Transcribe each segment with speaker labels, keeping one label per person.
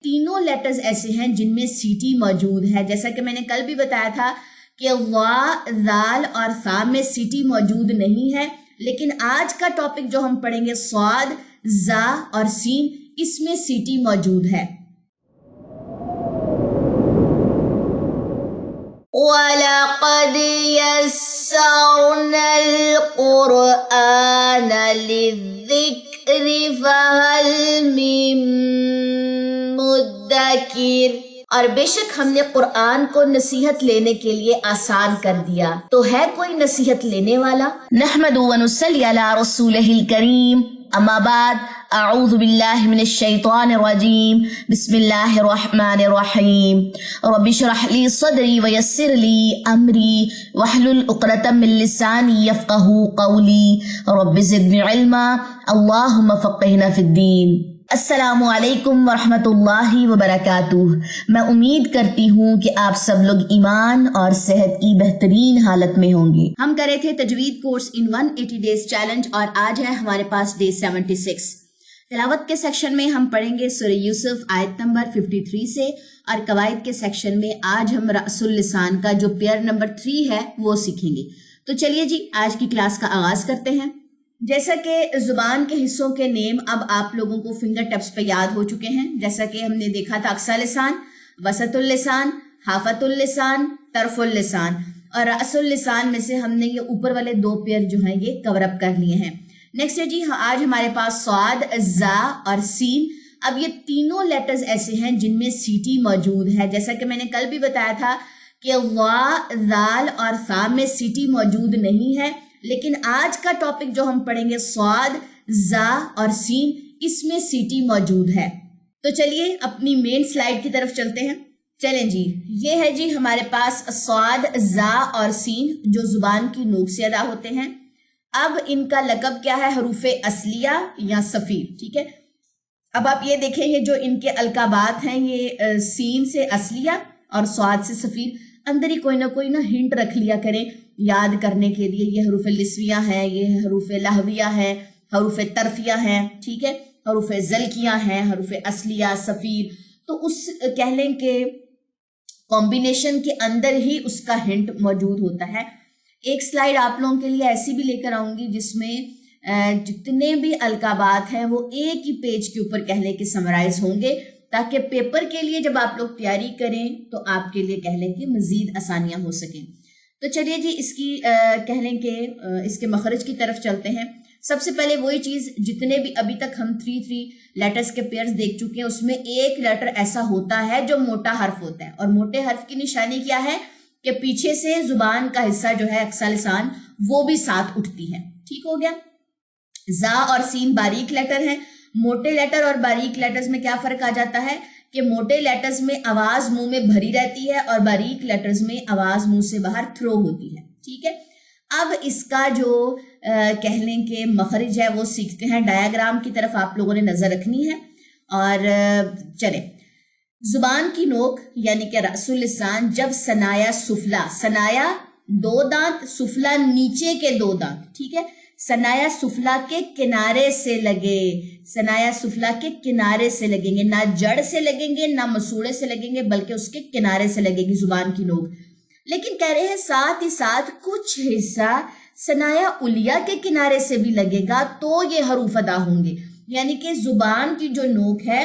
Speaker 1: تینوں لیٹرز ایسے ہیں جن میں سی ٹی موجود ہے. جیسا کہ میں نے کل بھی بتایا تھا کہ وا، ذال اور ثا میں سی ٹی موجود نہیں ہے، لیکن آج کا ٹاپک جو ہم پڑھیں گے صاد، زا اور سین، اس میں سی ٹی موجود ہے. وَلَقَدْ يَسَّرْنَا الْقُرْآنَ لِلذِّكْرِ فَهَلْ مِن مُدَّكِرٍ. اور بے شک ہم نے قرآن کو نصیحت لینے کے لیے آسان کر دیا، تو ہے کوئی نصیحت لینے والا؟ نحمد و نصلی علی رسولہ الکریم، اما بعد، اعوذ باللہ من الشیطان الرجیم، بسم اللہ الرحمن الرحیم. رب اشرح لی صدری ویسر لی امری واحلل عقدۃ من لسانی یفقہوا قولی. رب زدنی علما، اللہم فقہنا فی الدین. السلام علیکم ورحمۃ اللہ وبرکاتہ. میں امید کرتی ہوں کہ آپ سب لوگ ایمان اور صحت کی بہترین حالت میں ہوں گے. ہم کرے تھے تجوید کورس ان 180 ڈیز چیلنج، اور آج ہے ہمارے پاس ڈے 76. تلاوت کے سیکشن میں ہم پڑھیں گے سورہ یوسف آیت نمبر 53 سے، اور قواعد کے سیکشن میں آج ہم رأس اللسان کا جو پیئر نمبر 3 ہے وہ سیکھیں گے. تو چلیے جی آج کی کلاس کا آغاز کرتے ہیں. جیسا کہ زبان کے حصوں کے نیم اب آپ لوگوں کو فنگر ٹپس پہ یاد ہو چکے ہیں. جیسا کہ ہم نے دیکھا تھا اقصی لسان، وسط اللسان، حافت اللسان، طرف اللسان، اور رأس اللسان میں سے ہم نے یہ اوپر والے 2 پیئر جو ہیں یہ کور اپ کر لیے ہیں. نیکسٹ ہے جی آج ہمارے پاس صاد، زا اور سین. اب یہ تینوں لیٹرز ایسے ہیں جن میں سی ٹی موجود ہے. جیسا کہ میں نے کل بھی بتایا تھا کہ وا، ذال اور ثا میں سی ٹی موجود نہیں ہے، لیکن آج کا ٹاپک جو ہم پڑھیں گے صاد، زا اور سین، اس میں سی ٹی موجود ہے. تو چلیے اپنی مین سلائیڈ کی طرف چلتے ہیں. چلیں جی، یہ ہے جی ہمارے پاس صاد، زا اور سین جو زبان کی نوک سے ادا ہوتے ہیں. اب ان کا لقب کیا ہے؟ حروف اصلیہ یا صفیر. ٹھیک ہے، اب آپ یہ دیکھیں گے جو ان کے القابات ہیں یہ سین سے اصلیہ اور صاد سے صفیر. اندر ہی کوئی نہ ہنٹ رکھ لیا کریں یاد کرنے کے لیے. یہ حروف لسویہ ہیں، یہ حروف لہویہ ہیں، حروف طرفیہ ہیں، ٹھیک ہے، حروف زلکیہ ہیں، حروف اصلیہ، صفیر. تو اس کہہ لیں کہ کمبینیشن کے اندر ہی اس کا ہنٹ موجود ہوتا ہے. ایک سلائیڈ آپ لوگوں کے لیے ایسی بھی لے کر آؤں گی جس میں جتنے بھی القابات ہیں وہ ایک ہی پیج کے اوپر کہہ لیں کہ سمرائز ہوں گے، تاکہ پیپر کے لیے جب آپ لوگ تیاری کریں تو آپ کے لیے کہہ لیں کہ مزید آسانیاں ہو سکیں. تو چلیے جی اس کی کہہ لیں کہ اس کے مخرج کی طرف چلتے ہیں. سب سے پہلے وہی چیز، جتنے بھی ابھی تک ہم 3 لیٹرز کے پیئرز دیکھ چکے ہیں اس میں ایک لیٹر ایسا ہوتا ہے جو موٹا حرف ہوتا ہے، اور موٹے حرف کی نشانی کیا ہے کہ پیچھے سے زبان کا حصہ جو ہے اقصی لسان وہ بھی ساتھ اٹھتی ہے. ٹھیک ہو گیا. زا اور سین باریک لیٹر ہیں. موٹے لیٹر اور باریک لیٹرز میں کیا فرق آ جاتا ہے کہ موٹے لیٹرز میں آواز منہ میں بھری رہتی ہے اور باریک لیٹرز میں آواز منہ سے باہر تھرو ہوتی ہے. ٹھیک ہے، اب اس کا جو کہہ لیں کہ مخرج ہے وہ سیکھتے ہیں. ڈایاگرام کی طرف آپ لوگوں نے نظر رکھنی ہے. اور چلیں، زبان کی نوک یعنی کہ رأس اللسان جب ثنایا سفلا، ثنایا 2 دانت، سفلا نیچے کے 2 دانت، ٹھیک ہے، ثنایا سفلا کے کنارے سے لگے، ثنایا سفلا کے کنارے سے لگیں گے، نہ جڑ سے لگیں گے نہ مسوڑے سے لگیں گے، بلکہ اس کے کنارے سے لگے گی زبان کی نوک. لیکن کہہ رہے ہیں ساتھ ہی ساتھ کچھ حصہ ثنایا علیہ کے کنارے سے بھی لگے گا تو یہ حروف ادا ہوں گے. یعنی کہ زبان کی جو نوک ہے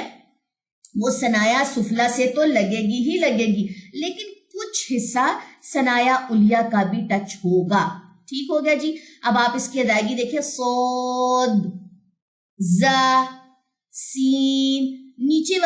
Speaker 1: وہ ثنایا سفلا سے تو لگے گی ہی لگے گی، لیکن کچھ حصہ ثنایا علیہ کا بھی ٹچ ہوگا. ٹھیک ہو گیا جی. اب آپ اس کی ادائیگی دیکھیں، صاد، زا، سین، نیچے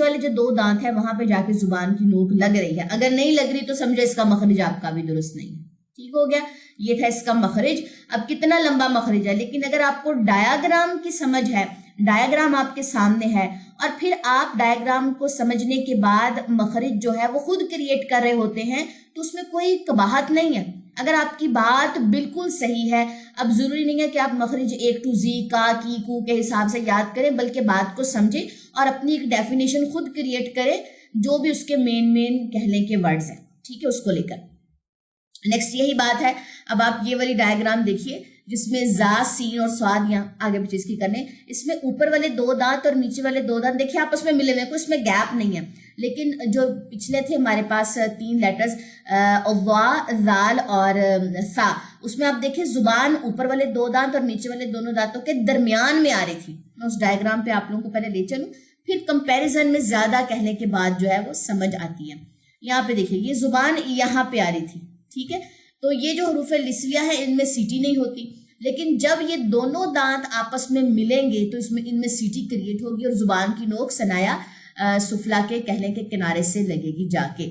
Speaker 1: والے جو 2 دانت ہیں وہاں پہ جا کے زبان کی نوک لگ رہی ہے. اگر نہیں لگ رہی تو سمجھے اس کا مخرج آپ کا بھی درست نہیں ہے. ٹھیک ہو گیا، یہ تھا اس کا مخرج. اب کتنا لمبا مخرج ہے، لیکن اگر آپ کو ڈایاگرام کی سمجھ ہے، ڈایاگرام آپ کے سامنے ہے، اور پھر آپ ڈایاگرام کو سمجھنے کے بعد مخرج جو ہے وہ خود کریٹ کر رہے ہوتے ہیں، تو اس میں کوئی قباحت نہیں ہے. اگر آپ کی بات بالکل صحیح ہے، اب ضروری نہیں ہے کہ آپ مخرج 1 to Z، کا، کی، کو کے حساب سے یاد کریں، بلکہ بات کو سمجھیں اور اپنی ایک ڈیفینیشن خود کریٹ کریں جو بھی اس کے مین کہہ لیں کہ ورڈز ہیں. ٹھیک ہے، اس کو لے کر نیکسٹ یہی بات ہے. اب آپ یہ والی ڈائیگرام دیکھیے، جس میں زا سین اور صاد یہاں آگے پیچھے اس کی کرنے، اس میں اوپر والے 2 دانت اور نیچے والے 2 دانت دیکھیں آپس میں ملے ہوئے، کوئی اس میں گیپ نہیں ہے، لیکن جو پچھلے تھے ہمارے پاس 3 لیٹرز وا زال اور سا، اس میں آپ دیکھیں زبان اوپر والے 2 دانت اور نیچے والے دونوں دانتوں کے درمیان میں آ رہی تھی. میں اس ڈائیگرام پہ آپ لوگوں کو پہلے لے چلوں، پھر کمپیریزن میں زیادہ کہنے کے بعد جو ہے وہ سمجھ آتی ہے. یہاں پہ دیکھیں یہ زبان یہاں پہ آ رہی تھی، ٹھیک ہے، تو یہ جو حروف لسویہ ہے ان میں سیٹی نہیں ہوتی، لیکن جب یہ دونوں دانت آپس میں ملیں گے تو ان میں سیٹی کریٹ ہوگی اور زبان کی نوک ثنایا سفلا کے کہلیں کے کنارے سے لگے گی جا کے.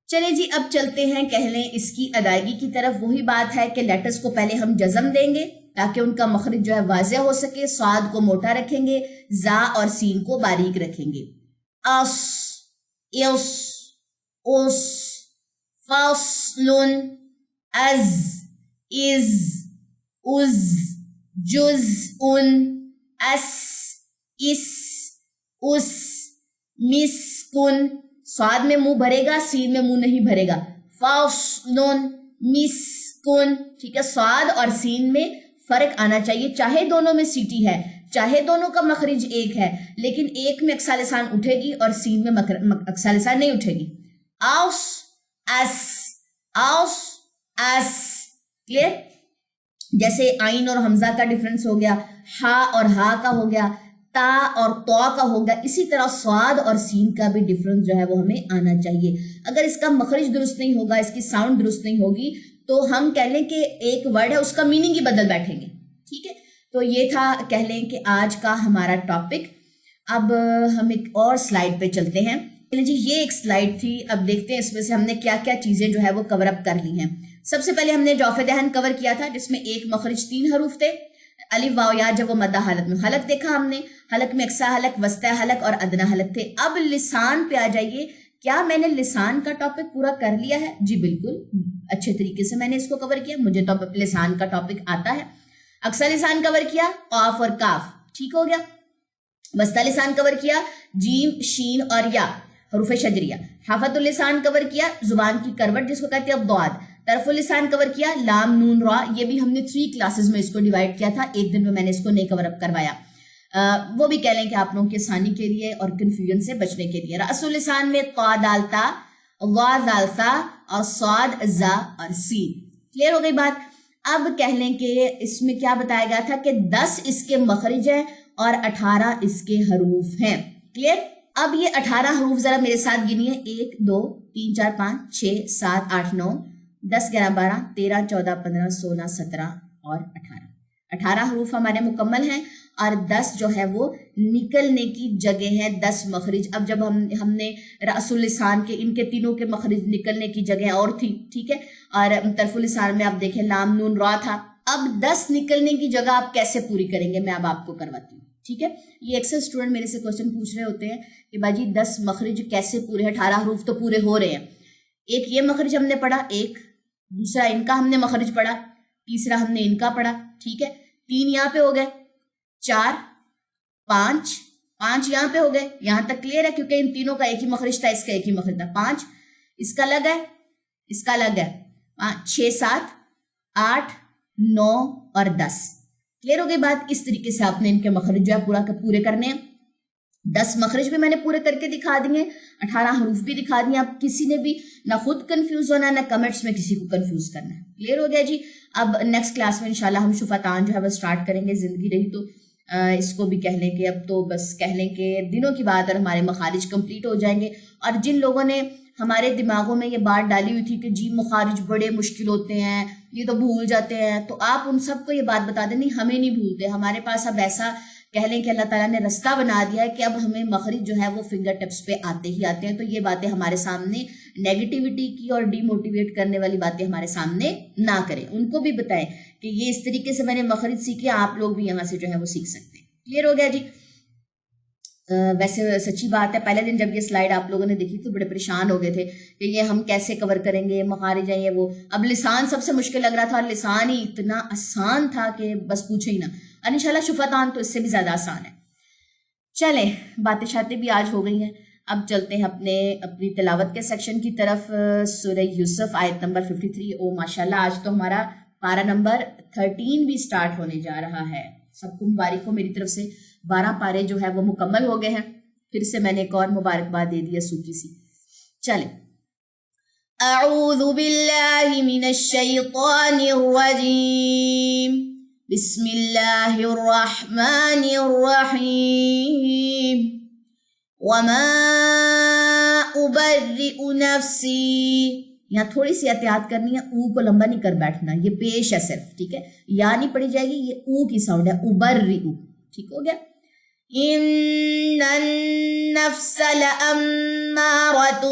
Speaker 1: چلیں جی اب چلتے ہیں کہلیں اس کی ادائیگی کی طرف. وہی بات ہے کہ لیٹرز کو پہلے ہم جزم دیں گے تاکہ ان کا مخرج جو ہے واضح ہو سکے. صاد کو موٹا رکھیں گے، زا اور سین کو باریک رکھیں گے. اس، یس، اس، فصلن، از، از، از، جزءن، اس، اس، اس، مسکن. صاد میں منہ بھرے گا، سین میں منہ نہیں بھرے گا. فصلن، مسکن، ٹھیک ہے. صاد اور سین میں فرق آنا چاہیے، چاہے دونوں میں سیٹی ہے، چاہے دونوں کا مخرج ایک ہے، لیکن ایک میں اقصا لسان اٹھے گی اور سین میں اقصا لسان نہیں اٹھے گی. اوس، اس، اوس، اس. کلیئر؟ جیسے آئین اور حمزہ کا ڈیفرنس ہو گیا، ہا اور ہا کا ہو گیا، تا اور تو کا ہوگا، اسی طرح صاد اور سین کا بھی ڈیفرنس جو ہے وہ ہمیں آنا چاہیے. اگر اس کا مخرج درست نہیں ہوگا، اس کی ساؤنڈ درست نہیں ہوگی، تو ہم کہہ لیں کہ ایک ورڈ ہے اس کا میننگ ہی بدل بیٹھیں گے. ٹھیک ہے، تو یہ تھا کہہ لیں کہ آج کا ہمارا ٹاپک. اب ہم ایک اور سلائیڈ پہ چلتے ہیں. جی یہ ایک سلائیڈ تھی، اب دیکھتے ہیں اس میں سے ہم نے کیا کیا چیزیں جو ہے وہ کور اپ کر لی ہیں. سب سے پہلے ہم نے جوف دہن کور کیا تھا جس میں ایک مخرج 3 حروف تھے، الف واو یا، جب وہ مدہ حالت میں. حلق دیکھا ہم نے، حلق میں اقصا حلق، وسطی حلق اور ادنا حلق تھے. اب لسان پہ آ جائیے. کیا میں نے لسان کا ٹاپک پورا کر لیا ہے؟ جی بالکل اچھے طریقے سے میں نے اس کو کور کیا، مجھے تو لسان کا ٹاپک آتا ہے. اقصا لسان کور کیا، قاف اور کاف، ٹھیک ہو گیا. وسطی لسان کور کیا، جیم، شین اور یا، حروف شجریہ. حافظ اللسان کور کیا، زبان کی کروٹ جس کو کہتے ہیں ضاد. طرف اللسان کور کیا، لام، نون، را. یہ بھی ہم نے 3 کلاسز میں اس کو ڈیوائڈ کیا تھا، ایک دن میں نے اس کو نہیں کور اپ کروایا. وہ بھی کہہ لیں کہ آپ لوگوں کی آسانی کے لیے اور کنفیوژن سے بچنے کے لیے. رأس اللسان میں قا دال تا، وا زال سا اور صاد زا اور سین. کلیئر ہو گئی بات؟ اب کہہ لیں کہ اس میں کیا بتایا گیا تھا کہ 10 اس کے مخرج ہیں اور 18 اس کے حروف ہیں. کلیئر؟ اب یہ 18 حروف ذرا میرے ساتھ گنیے. 1 2 3 4 5 6 7 8 9 10 11 12 13 14 15 16 17 اور 18. 18 حروف ہمارے مکمل ہیں اور 10 جو ہے وہ نکلنے کی جگہ ہے، 10 مخرج. اب جب ہم نے رأس اللسان کے ان کے تینوں کے مخرج نکلنے کی جگہ اور تھی، ٹھیک ہے، اور طرف اللسان میں آپ دیکھیں لام، نون، را تھا. اب 10 نکلنے کی جگہ آپ کیسے پوری کریں گے میں اب آپ کو کرواتی ہوں. ٹھیک ہے، یہ اکثر اسٹوڈنٹ میرے سے کوشچن پوچھ رہے ہوتے ہیں کہ باجی 10 مخرج کیسے پورے، 18 حروف تو پورے ہو رہے ہیں. ایک یہ مخرج ہم نے پڑھا، ایک دوسرا ان کا ہم نے مخرج پڑھا، تیسرا ہم نے ان کا پڑھا، ٹھیک ہے، 3 یہاں پہ ہو گئے، 4 5 یہاں پہ ہو گئے. یہاں تک کلیئر ہے؟ کیونکہ ان تینوں کا ایک ہی مخرج تھا، اس کا ایک ہی مخرج تھا. 5 اس کا الگ ہے، اس کا الگ ہے. 6 7 8 9 اور 10. کلیئر ہو گئی بات؟ اس طریقے سے آپ نے ان کے مخرج جو ہے پورے کرنے ہیں. 10 مخرج بھی میں نے پورے کر کے دکھا دیے، 18 حروف بھی دکھا دیے. اب کسی نے بھی نہ خود کنفیوز ہونا نہ کمنٹس میں کسی کو کنفیوز کرنا ہے. کلیئر ہو گیا جی؟ اب نیکسٹ کلاس میں انشاءاللہ ہم شفتان جو ہے وہ سٹارٹ کریں گے. زندگی رہی تو اس کو بھی کہہ لیں کہ اب تو بس کہہ لیں کہ دنوں کی بات اور ہمارے مخارج کمپلیٹ ہو جائیں گے. اور جن لوگوں نے ہمارے دماغوں میں یہ بات ڈالی ہوئی تھی کہ جی مخارج بڑے مشکل ہوتے ہیں، یہ تو بھول جاتے ہیں، تو آپ ان سب کو یہ بات بتا دیں نہیں ہمیں نہیں بھولتے. ہمارے پاس اب ایسا کہہ لیں کہ اللہ تعالیٰ نے رستہ بنا دیا ہے کہ اب ہمیں مخرج جو ہے وہ فنگر ٹپس پہ آتے ہی آتے ہیں. تو یہ باتیں ہمارے سامنے نیگیٹیوٹی کی اور ڈی موٹیویٹ کرنے والی باتیں ہمارے سامنے نہ کریں. ان کو بھی بتائیں کہ یہ اس طریقے سے میں نے مخرج سیکھے، آپ لوگ بھی یہاں سے جو ہے وہ سیکھ سکتے ہیں. کلیئر ہو گیا جی؟ ویسے سچی بات ہے پہلے دن جب یہ سلائیڈ آپ لوگوں نے دیکھی تو بڑے پریشان ہو گئے تھے کہ یہ ہم کیسے کور کریں گے، مخارج ہیں یہ وہ. اب لسان سب سے مشکل لگ رہا تھا اور لسان ہی اتنا آسان تھا کہ بس پوچھے ہی نہ. اور انشاءاللہ شفتان تو اس سے بھی زیادہ آسان ہے. چلیں باتیں شاتیں بھی آج ہو گئی ہیں. اب چلتے ہیں اپنی تلاوت کے سیکشن کی طرف. سورہ یوسف آیت نمبر 53. او ماشاءاللہ آج تو ہمارا پارہ نمبر 13 بھی سٹارٹ ہونے جا رہا ہے. سب کو مبارک ہو میری طرف سے. 12 پارے جو ہے وہ مکمل ہو گئے ہیں. پھر سے میں نے ایک اور مبارکباد دے دیا سوکی سی. چلیں. اعوذ باللہ من الشیطان الرجیم. بسم اللہ الرحمن الرحیم. وما ابرئ نفسی. یہاں تھوڑی سی احتیاط کرنی ہے، او کو لمبا نہیں کر بیٹھنا، یہ پیش ہے صرف، ٹھیک ہے. یا نہیں پڑھی جائے گی، یہ او کی ساؤنڈ ہے، ابرئ. ٹھیک ہو گیا. ان النفس لامارۃ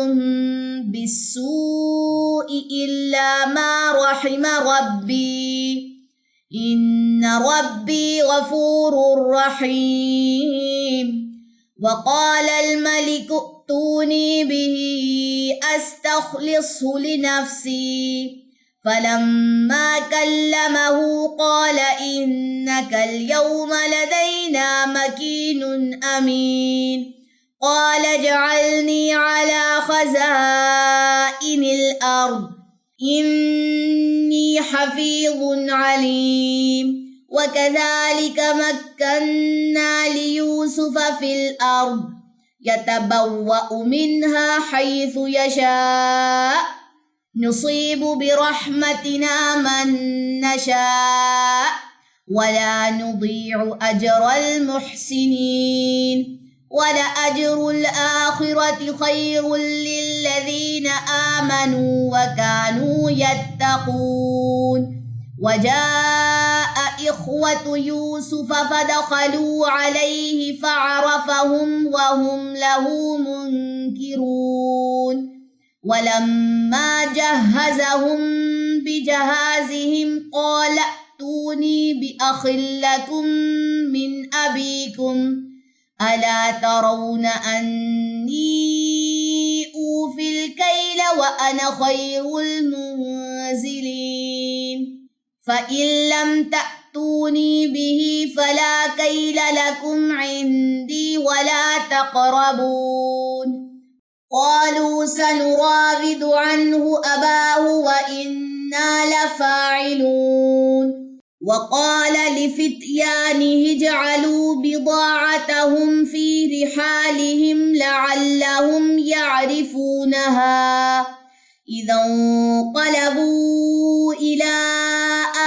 Speaker 1: بالسوء الا ما رحم ربی ان ربی غفور رحیم. وقال الملك ائتوني به استخلصه لنفسي فلما كلمه قال انك اليوم لدينا مكين امين. قال اجعلني على خزائن الارض اني حفيظ عليم. وكذلك مكنا ليوسف في الأرض يتبوأ منها حيث يشاء نصيب برحمتنا من نشاء ولا نضيع أجر المحسنين. ولأجر الآخرة خير للذين آمنوا وكانوا يتقون. وجاء إخوة يوسف فدخلوا عليه فعرفهم وهم له منكرون. ولما جهزهم بجهازهم قال ائتوني بأخ لكم من أبيكم ألا ترون أني أوفي الكيل وأنا خير المنزلين. فإن لم تأتوني به فلا كيل لكم عندي ولا تقربون. قالوا سنراود عنه أباه وإنا لفاعلون. وقال لفتيانه اجعلوا بضاعتهم في رحالهم لعلهم يعرفونها إذا انقلبوا إلى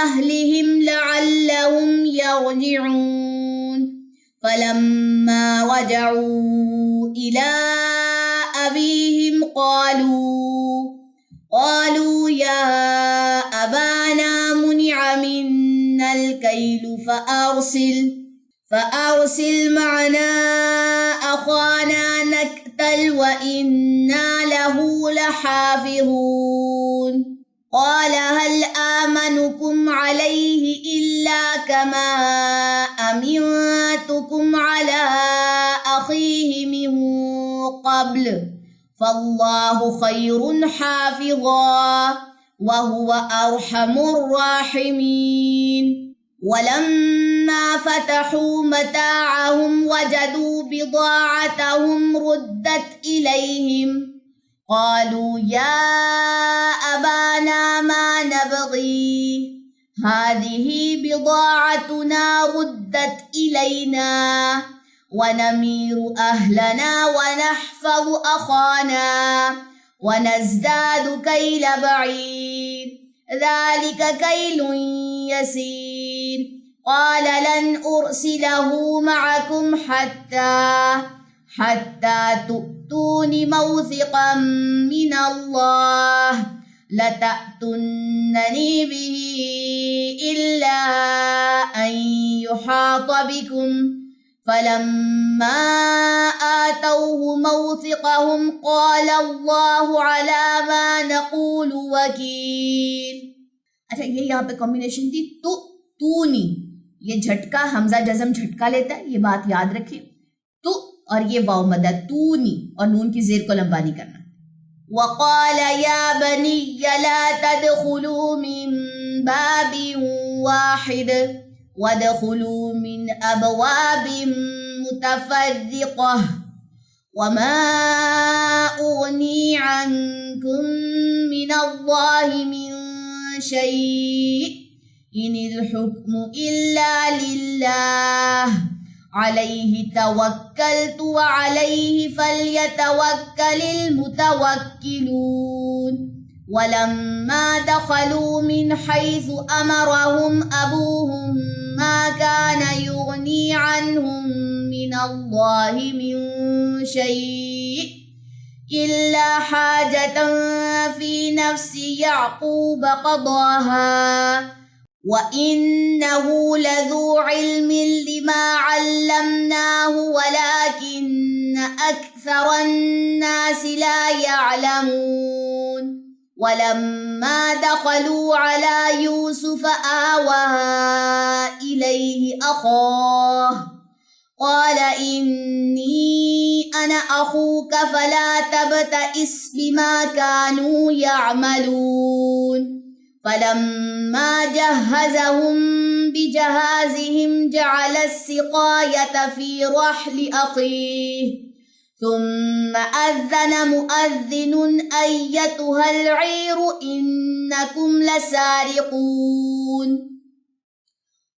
Speaker 1: أهلهم لعلهم يرجعون. فلما رجعوا إلى أبيهم قالوا يا أبانا منع منا الكيل فأرسل معنا أخانا نكتل وإنا له لحافظون. قال هل آمنكم عليه إلا كما أمنتكم على أخيه من قبل فالله خير حافظا وهو أرحم الراحمين. ولما فتحوا متاعهم وجدوا بضاعتهم ردت إليهم قالوا يا أبانا ما نبغي هذه بضاعتنا ردت إلينا ونمير أهلنا ونحفظ أخانا ونزداد كيل بعير ذلك كيل يسير. قال لن أرسله معكم حتى تؤتون موثقا من الله لتأتونني به إلا أن يحاط بكم. فلما آتوه موثقهم قال الله على ما نقول وكيل. اچھا یہ یہاں پہ کمبینیشن تھی تو-نی، یہ جھٹکا حمزہ جزم جھٹکا لیتا ہے، یہ بات یاد رکھیں. تو اور یہ واو مدد تو-نی اور نون کی زیر کو لمبا نہیں کرنا. وقال يا بني لا تدخلوا من باب واحد وادخلوا من أبواب متفرقة وما أغني عنكم من الله من شيء ان الحکم الا للہ علیہ توکلت وعلیہ فلیتوکل المتوکلون ولما دخلوا من حيث أمرهم أبوهم ما كان يغني عنهم من الله من شيء إلا حاجة في نفس يعقوب قضاها وإنه لذو علم لما علمناه ولكن أكثر الناس لا يعلمون ولما دخلوا على يوسف آوى إليه أخاه قال إني أنا أخوك فلا تبتئس بما كانوا يعملون فلما جهزهم بجهازهم جعل السقاية في رحل أخيه ثم أذن مؤذن أيتها العير إنكم لسارقون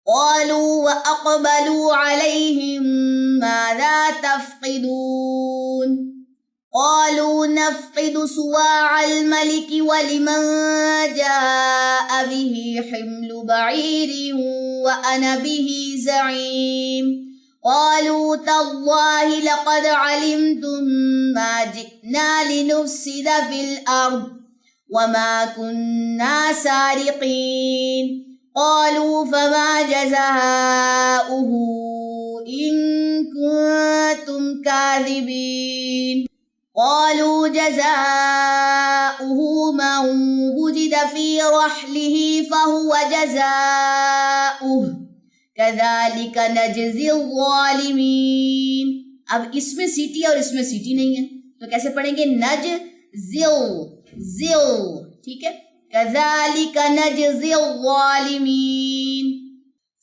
Speaker 1: قالوا وأقبلوا عليهم ماذا تفقدون قالوا نفقد صواع الملك ولمن جاء به حمل بعير وأنا به زعيم قالوا تالله لقد علمتم ما جئنا لنفسد في الأرض وما كنا سارقين قالوا فما جزاؤه إن كنتم كاذبين قالوا جزاؤه من وجد في رحله فهو جزاؤه كذلك نجزي الظالمين. اب اس میں سیٹی اور اس میں سیٹی نہیں ہے تو کیسے پڑھیں گے؟ نج زل زل، ٹھیک ہے. كذلك نجزي الظالمين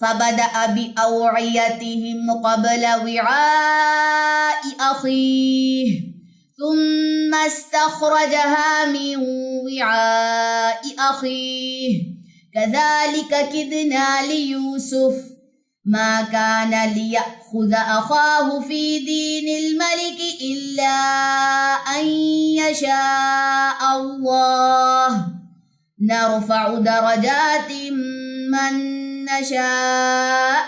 Speaker 1: فبدأ بأوعيتهم قبل وعاء أخيه ثم استخرجها من وعاء أخيه كذلك كدنا ليوسف ما كان ليأخذ أخاه في دين الملك إلا أن يشاء الله نرفع درجات من نشاء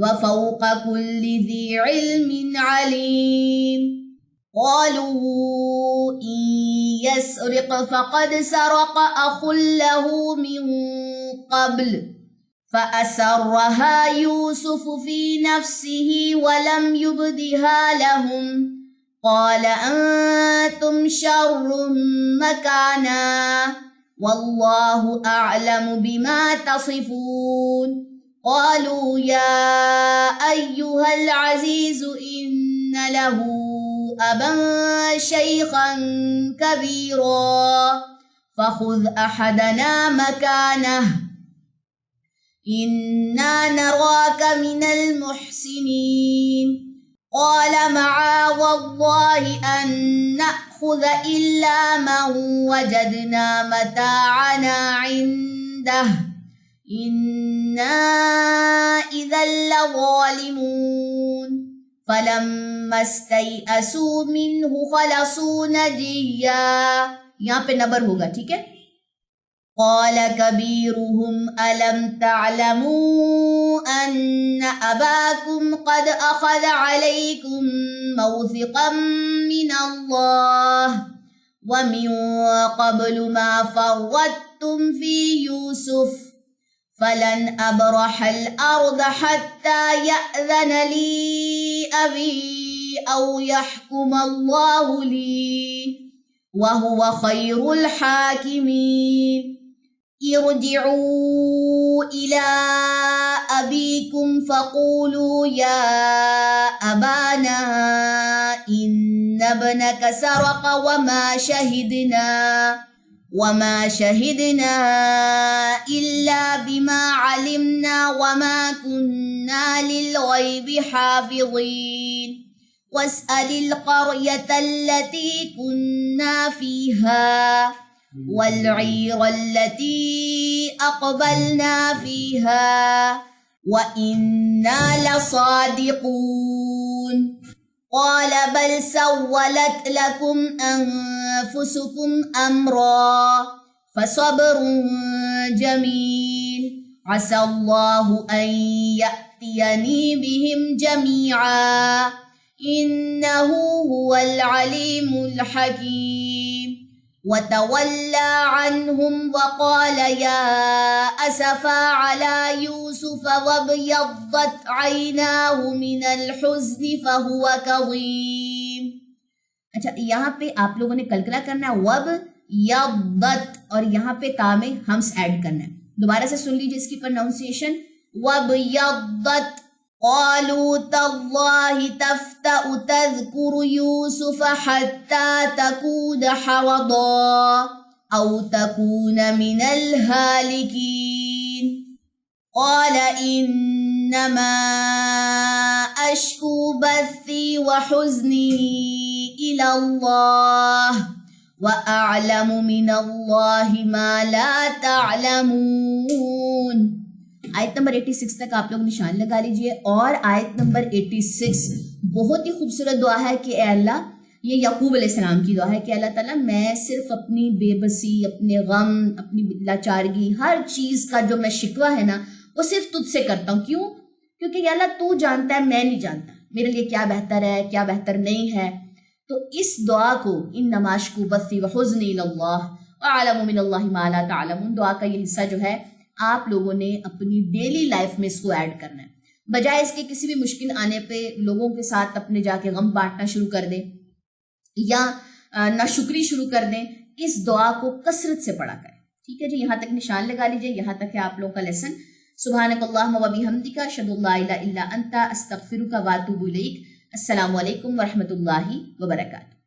Speaker 1: وفوق كل ذي علم عليم. قالوا إن يسرق فقد سرق أخ له من قبل فأسرها يوسف في نفسه ولم يبدها لهم قال أنتم شر مكانا والله أعلم بما تصفون. قالوا يا أيها العزيز إن له أبا شيخا كبيرا فخذ أحدنا مكانه إنا نراك من المحسنين. قال معاذ الله أن نأخذ إلا من وجدنا متاعنا عنده إنا إذا لظالمون. فلما استيئسوا منه خلصوا نجيا، یہاں پہ نبر ہوگا، ٹھیک ہے. قال كبيرهم ألم تعلموا أن أباكم قد أخذ عليكم موثقا من الله ومن قبل ما فرطتم في يوسف فلن أبرح الأرض حتى يأذن لي أبي أو يحكم الله لي وهو خير الحاكمين. ارجعوا إلى أبيكم فقولوا يا أبانا إن ابنك سرق وما شهدنا إلا بما علمنا وما كنا للغيب حافظين. واسأل القرية التي كنا فيها والعیر التي اقبلنا فيها وإنا لصادقون قال بل سولت لكم أنفسكم أمرا فصبر جميل عسى الله أن يأتيني بهم جميعا إنه هو العليم الحكيم وتولى عنهم وقال يا أسفا على يوسف وابيضت عيناه من الحزن فهو كظيم. اچھا یہاں پہ آپ لوگوں نے کلکلا کرنا ہے وب یضت اور یہاں پہ تا میں ہمس ایڈ کرنا ہے. دوبارہ سے سن لیجیے اس کی پروناؤنسیشن وب یضت قالوا تالله تفتأ تذكر يوسف حتى تكون حرضا أو تكون من الهالكين قال إنما أشكو بثي وحزني إلى الله وأعلم من الله ما لا تعلمون. آیت نمبر 86 تک آپ لوگ نشان لگا لیجئے. اور آیت نمبر 86 بہت ہی خوبصورت دعا ہے کہ اے اللہ، یہ یعقوب علیہ السلام کی دعا ہے کہ اللہ تعالیٰ میں صرف اپنی بے بسی، اپنے غم، اپنی لاچارگی، ہر چیز کا جو میں شکوہ ہے نا وہ صرف تجھ سے کرتا ہوں. کیوں؟ کیونکہ یا اللہ تو جانتا ہے، میں نہیں جانتا میرے لیے کیا بہتر ہے کیا بہتر نہیں ہے. تو اس دعا کو انما اشکو بثی وحزنی الی اللہ واعلم من اللہ ما لا تعلمون، دعا کا یہ حصہ جو ہے آپ لوگوں نے اپنی ڈیلی لائف میں اس کو ایڈ کرنا ہے. بجائے اس کے کسی بھی مشکل آنے پہ لوگوں کے ساتھ اپنے جا کے غم بانٹنا شروع کر دیں یا ناشکری شروع کر دیں، اس دعا کو کثرت سے پڑھا کریں. ٹھیک ہے جی، یہاں تک نشان لگا لیجئے. یہاں تک ہے آپ لوگوں کا لیسن. سبحانک اللہم و بحمدک اشہد ان لا الہ الا انت استغفرک و اتوب الیک. السلام علیکم ورحمۃ اللہ وبرکاتہ.